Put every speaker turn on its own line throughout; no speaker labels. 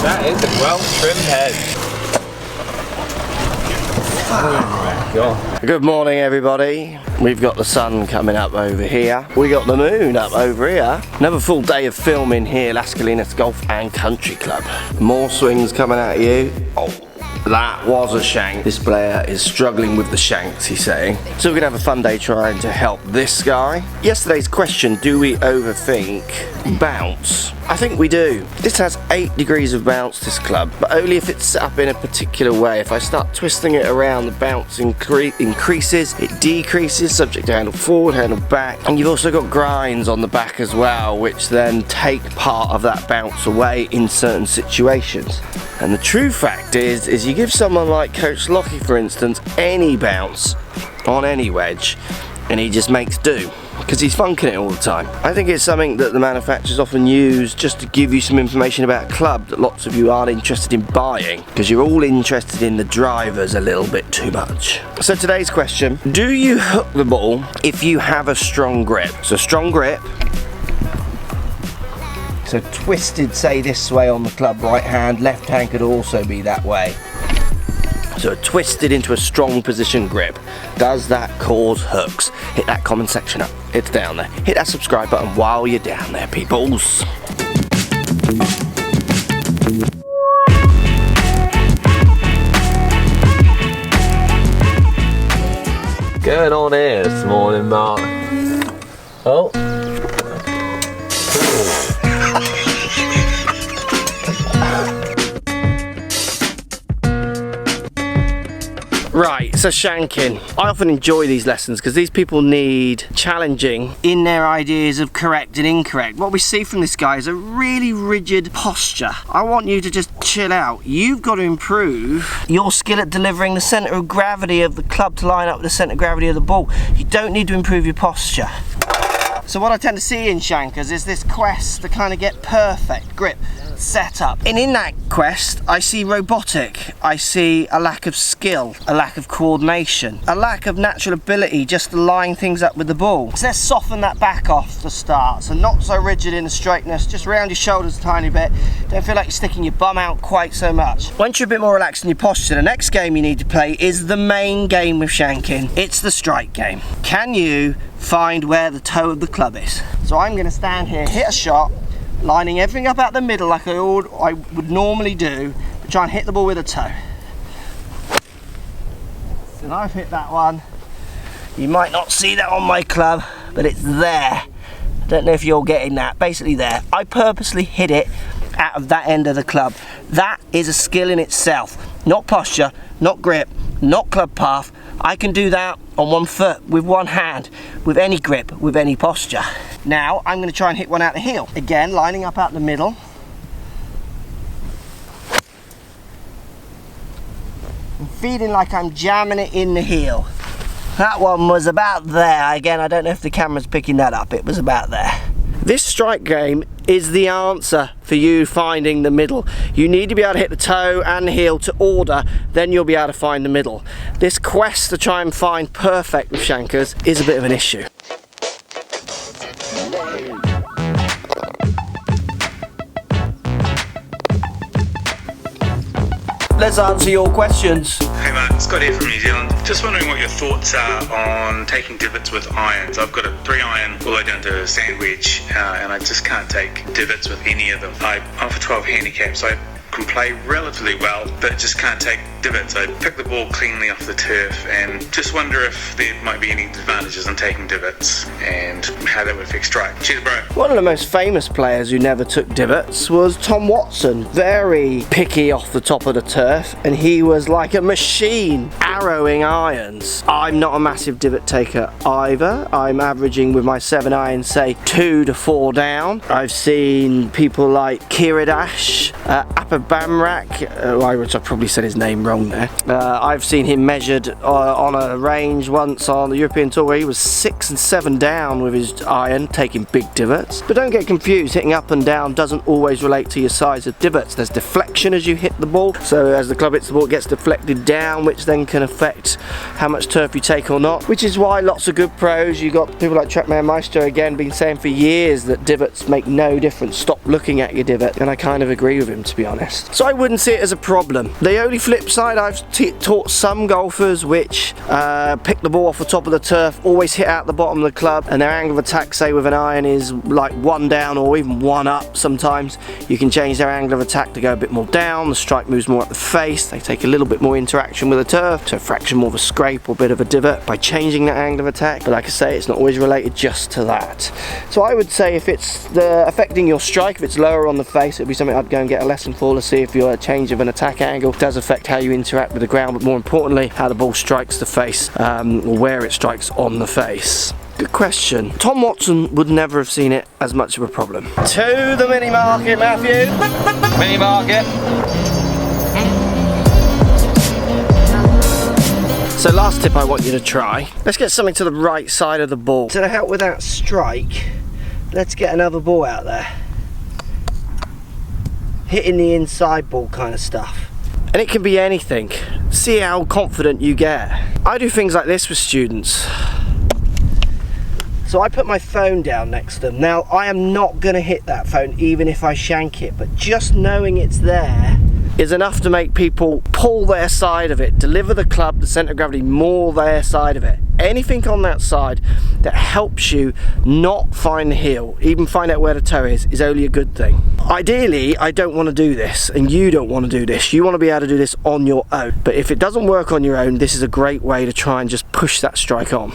That is a well-trimmed head. Oh my God. Good morning, everybody. We've got the sun coming up over here. We got the moon up over here. Another full day of filming here, Las Colinas Golf and Country Club. More swings coming at you. Oh, that was a shank. This player is struggling with the shanks, he's saying. So we're gonna have a fun day trying to help this guy. Yesterday's question, do we overthink bounce? I think we do. This has 8 degrees of bounce, this club, but only if it's set up in a particular way. If I start twisting it around, the bounce increases, it decreases, subject to handle forward, handle back. And you've also got grinds on the back as well, which then take part of that bounce away in certain situations. And the true fact is you give someone like Coach Lockie, for instance, any bounce on any wedge, and he just makes do, because he's funking it all the time. I think it's something that the manufacturers often use just to give you some information about a club that lots of you aren't interested in buying, because you're all interested in the drivers a little bit too much. So today's question, do you hook the ball if you have a strong grip? So strong grip. So twisted, say this way on the club, right hand, left hand could also be that way. So twisted into a strong position grip. Does that cause hooks? Hit that comment section up. It's down there. Hit that subscribe button while you're down there, peoples. Going on here this morning, Mark. Oh. Right, so shanking. I often enjoy these lessons because these people need challenging in their ideas of correct and incorrect. What we see from this guy is a really rigid posture. I want you to just chill out. You've got to improve your skill at delivering the centre of gravity of the club to line up with the centre of gravity of the ball. You don't need to improve your posture. So what I tend to see in shankers is this quest to kind of get perfect grip set up. And in that quest, I see robotic. I see a lack of skill, a lack of coordination, a lack of natural ability just to line things up with the ball. So let's soften that back off to start. So not so rigid in the straightness, just round your shoulders a tiny bit. Don't feel like you're sticking your bum out quite so much. Once you're a bit more relaxed in your posture, the next game you need to play is the main game with shanking. It's the strike game. Can you find where the toe of the club is? So I'm going to stand here, hit a shot, lining everything up out the middle like I would normally do, but try and hit the ball with a toe. So I've hit that one. You might not see that on my club, but it's there. I don't know if you're getting that. Basically there. I purposely hit it out of that end of the club. That is a skill in itself. Not posture, not grip, not club path. I can do that on one foot, with one hand, with any grip, with any posture. Now, I'm going to try and hit one out the heel. Again, lining up out the middle. And feeling like I'm jamming it in the heel. That one was about there. Again, I don't know if the camera's picking that up. It was about there. This strike game is the answer for you finding the middle. You need to be able to hit the toe and the heel to order, then you'll be able to find the middle. This quest to try and find perfect with shankers is a bit of an issue. Let's answer your questions.
Hey Mark, Scott here from New Zealand. Just wondering what your thoughts are on taking divots with irons. I've got a 3-iron all the way down to a sand wedge, and I just can't take divots with any of them. I'm for 12 handicap, so I can play relatively well, but just can't take divots. I pick the ball cleanly off the turf, and just wonder if there might be any advantages in taking divots and how that would affect strike. Cheers, bro.
One of the most famous players who never took divots was Tom Watson. Very picky off the top of the turf, and he was like a machine arrowing irons. I'm not a massive divot taker either. I'm averaging with my 7-iron, say 2 to 4 down. I've seen people like Kiradash, Bamrak, which I probably said his name wrong there. I've seen him measured on a range once on the European Tour where he was 6 and 7 down with his iron, taking big divots. But don't get confused, hitting up and down doesn't always relate to your size of divots. There's deflection as you hit the ball, so as the club hits the ball it gets deflected down, which then can affect how much turf you take or not, which is why lots of good pros, you got people like Trackman Meister again been saying for years that divots make no difference, stop looking at your divot, and I kind of agree with him, to be honest. honest. So I wouldn't see it as a problem. The only flip side, I've taught some golfers which pick the ball off the top of the turf, always hit out the bottom of the club, and their angle of attack, say with an iron, is like 1 down or even 1 up sometimes. You can change their angle of attack to go a bit more down, the strike moves more up the face, they take a little bit more interaction with the turf, so a fraction more of a scrape or a bit of a divot by changing that angle of attack. But like I say, it's not always related just to that. So I would say if it's affecting your strike, if it's lower on the face, it'd be something I'd go and get a lesson for to see if your change of an attack angle does affect how you interact with the ground, but more importantly, how the ball strikes the face, or where it strikes on the face. Good question. Tom Watson would never have seen it as much of a problem. To the mini market, Matthew.
Mini market.
So last tip I want you to try. Let's get something to the right side of the ball. To help with that strike, let's get another ball out there. Hitting the inside ball kind of stuff. And it can be anything. See how confident you get. I do things like this with students. So I put my phone down next to them. Now I am not going to hit that phone even if I shank it, but just knowing it's there is enough to make people pull their side of it, deliver the club, the centre of gravity, more their side of it. Anything on that side that helps you not find the heel, even find out where the toe is only a good thing. Ideally, I don't want to do this, and you don't want to do this. You want to be able to do this on your own. But if it doesn't work on your own, this is a great way to try and just push that strike on.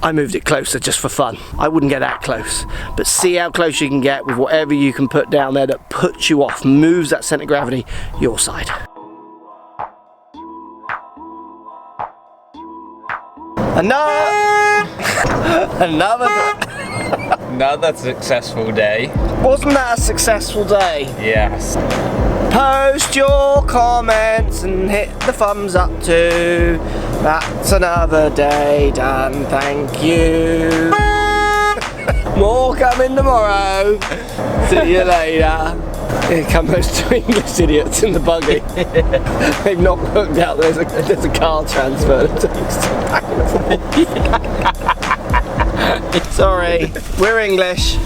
I moved it closer just for fun. I wouldn't get that close, but see how close you can get with whatever you can put down there that puts you off, moves that centre of gravity your side.
Another successful day.
Wasn't that a successful day?
Yes.
Post your comments and hit the thumbs up too. That's another day done, thank you. More coming tomorrow. See you later. Here come those two English idiots in the buggy. They've not worked out there's a car transfer that takes time. Sorry, we're English.